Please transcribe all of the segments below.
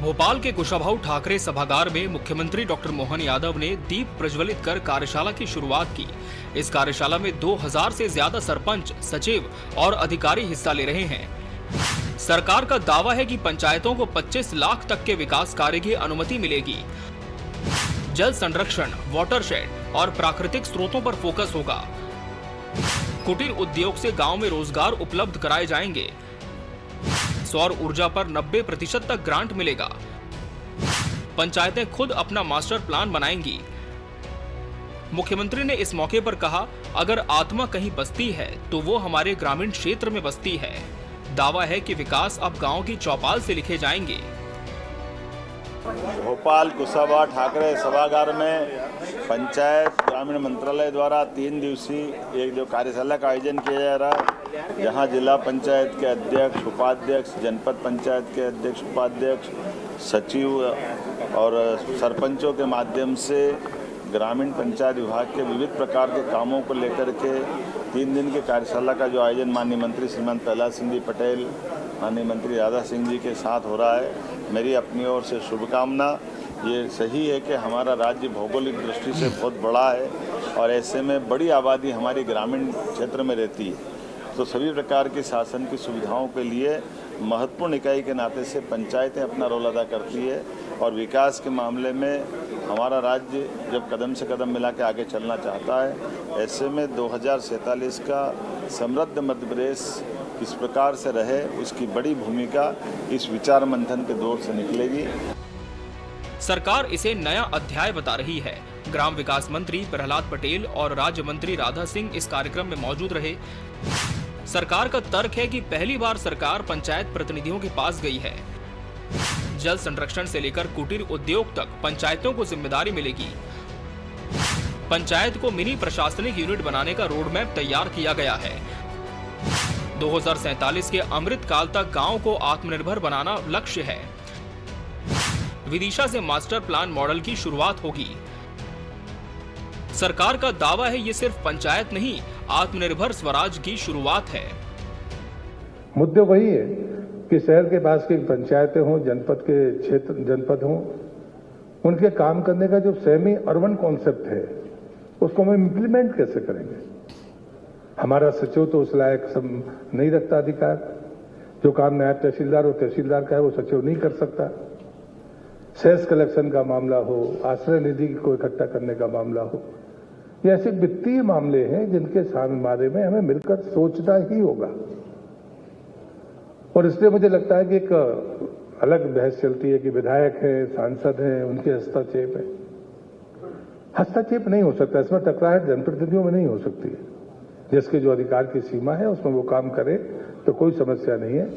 भोपाल के कुशाभाऊ ठाकरे सभागार में मुख्यमंत्री डॉक्टर मोहन यादव ने दीप प्रज्वलित कर कार्यशाला की शुरुआत की। इस कार्यशाला में 2000 से ज्यादा सरपंच, सचिव और अधिकारी हिस्सा ले रहे हैं। सरकार का दावा है कि पंचायतों को 25 लाख तक के विकास कार्य की अनुमति मिलेगी। जल संरक्षण, वाटरशेड और प्राकृतिक स्रोतों पर फोकस होगा। कुटीर उद्योग से गांव में रोजगार उपलब्ध कराए जाएंगे। सौर ऊर्जा पर 90% तक ग्रांट मिलेगा। पंचायतें खुद अपना मास्टर प्लान बनाएंगी। मुख्यमंत्री ने इस मौके पर कहा, अगर आत्मा कहीं बसती है तो वो हमारे ग्रामीण क्षेत्र में बसती है। दावा है कि विकास अब गांव की चौपाल से लिखे जाएंगे। भोपाल कुशाभाऊ ठाकरे सभागार में पंचायत ग्रामीण मंत्रालय द्वारा 3 दिवसीय एक जो कार्यशाला का आयोजन किया जा रहा है, जहां जिला पंचायत के अध्यक्ष, उपाध्यक्ष, जनपद पंचायत के अध्यक्ष, उपाध्यक्ष, सचिव और सरपंचों के माध्यम से ग्रामीण पंचायत विभाग के विविध प्रकार के कामों को लेकर के 3 दिन के कार्यशाला का जो आयोजन माननीय मंत्री श्रीमान प्रहलाद सिंह जी पटेल, माननीय मंत्री राधा सिंह जी के साथ हो रहा है। मेरी अपनी ओर से शुभकामना। ये सही है कि हमारा राज्य भौगोलिक दृष्टि से बहुत बड़ा है और ऐसे में बड़ी आबादी हमारी ग्रामीण क्षेत्र में रहती है, तो सभी प्रकार की शासन की सुविधाओं के लिए महत्वपूर्ण इकाई के नाते से पंचायतें अपना रोल अदा करती है और विकास के मामले में हमारा राज्य जब कदम से कदम मिला के आगे चलना चाहता है, ऐसे में 2047 का समृद्ध मध्य प्रदेश किस प्रकार से रहे, उसकी बड़ी भूमिका इस विचार मंथन के दौर से निकलेगी। सरकार इसे नया अध्याय बता रही है। ग्राम विकास मंत्री प्रहलाद पटेल और राज्य मंत्री राधा सिंह इस कार्यक्रम में मौजूद रहे। सरकार का तर्क है कि पहली बार सरकार पंचायत प्रतिनिधियों के पास गई है। जल संरक्षण से लेकर कुटीर उद्योग तक पंचायतों को जिम्मेदारी मिलेगी। पंचायत को मिनी प्रशासनिक यूनिट बनाने का रोड मैप तैयार किया गया है। 2047 के अमृत काल तक गांव को आत्मनिर्भर बनाना लक्ष्य है। विदिशा से मास्टर प्लान मॉडल की शुरुआत होगी। सरकार का दावा है ये सिर्फ पंचायत नहीं, आत्मनिर्भर स्वराज की शुरुआत है। मुद्दे वही है कि शहर के पास की पंचायतें हों, जनपद के क्षेत्र जनपद हों, उनके काम करने का जो सेमी अर्बन कॉन्सेप्ट है उसको हम इम्प्लीमेंट कैसे करेंगे। हमारा सचिव तो उस लायक सब नहीं रखता अधिकार। जो काम नायब तहसीलदार और तहसीलदार का है वो सचिव नहीं कर सकता। सेस कलेक्शन का मामला हो, आश्रय निधि को इकट्ठा करने का मामला हो, ये ऐसे वित्तीय मामले हैं जिनके बारे में हमें मिलकर सोचना ही होगा। और इसलिए मुझे लगता है कि एक अलग बहस चलती है कि विधायक हैं, सांसद हैं, उनके हस्तक्षेप है। हस्तक्षेप नहीं हो सकता, इसमें टकराहट जनप्रतिनिधियों में नहीं हो सकती है। जिसके जो अधिकार की सीमा है उसमें वो काम करे तो कोई समस्या नहीं है।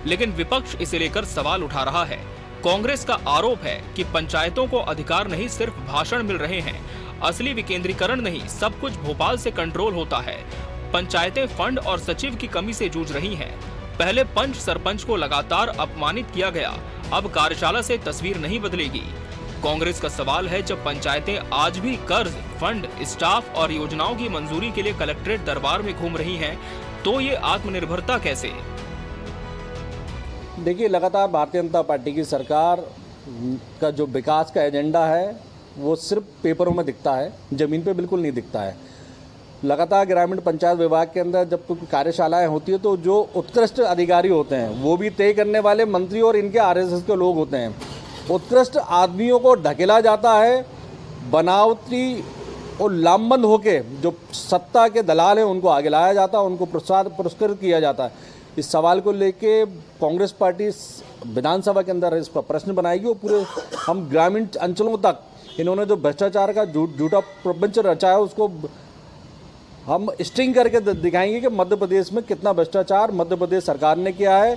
लेकिन विपक्ष इसे लेकर सवाल उठा रहा है। कांग्रेस का आरोप है कि पंचायतों को अधिकार नहीं, सिर्फ भाषण मिल रहे हैं। असली विकेंद्रीकरण नहीं, सब कुछ भोपाल से कंट्रोल होता है। पंचायतें फंड और सचिव की कमी से जूझ रही हैं। पहले पंच सरपंच को लगातार अपमानित किया गया, अब कार्यशाला से तस्वीर नहीं बदलेगी। कांग्रेस का सवाल है, जब पंचायतें आज भी कर्ज, फंड, स्टाफ और योजनाओं की मंजूरी के लिए कलेक्ट्रेट दरबार में घूम रही हैं, तो ये आत्मनिर्भरता कैसे? देखिए, लगातार भारतीय जनता पार्टी की सरकार का जो विकास का एजेंडा है वो सिर्फ पेपरों में दिखता है, जमीन पे बिल्कुल नहीं दिखता है। लगातार ग्रामीण पंचायत विभाग के अंदर जब कार्यशालाएं होती है तो जो उत्कृष्ट अधिकारी होते हैं वो भी तय करने वाले मंत्री और इनके आरएसएस के लोग होते हैं। उत्कृष्ट आदमियों को ढकेला जाता है, बनावटी और लामबंद होके जो सत्ता के दलाल हैं उनको आगे लाया जाता है, उनको पुरस्कृत किया जाता है। इस सवाल को लेके कांग्रेस पार्टी विधानसभा के अंदर इस पर प्रश्न बनाएगी और पूरे हम ग्रामीण अंचलों तक इन्होंने जो भ्रष्टाचार का झूठा प्रपंच रचा है उसको हम स्ट्रिंग करके दिखाएंगे कि मध्य प्रदेश में कितना भ्रष्टाचार मध्य प्रदेश सरकार ने किया है।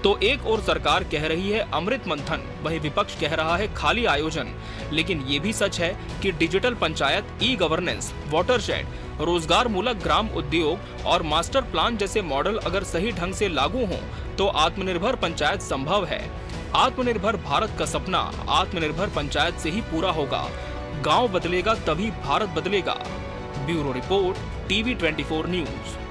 तो एक और सरकार कह रही है अमृत मंथन, वहीं विपक्ष कह रहा है खाली आयोजन। लेकिन ये भी सच है कि digital panchayat, e governance, watershed, रोजगार मूलक ग्राम उद्योग और मास्टर प्लान जैसे मॉडल अगर सही ढंग से लागू हों तो आत्मनिर्भर पंचायत संभव है। आत्मनिर्भर भारत का सपना आत्मनिर्भर पंचायत से ही पूरा होगा। गांव बदलेगा तभी भारत बदलेगा। Bureau report, TV24 news.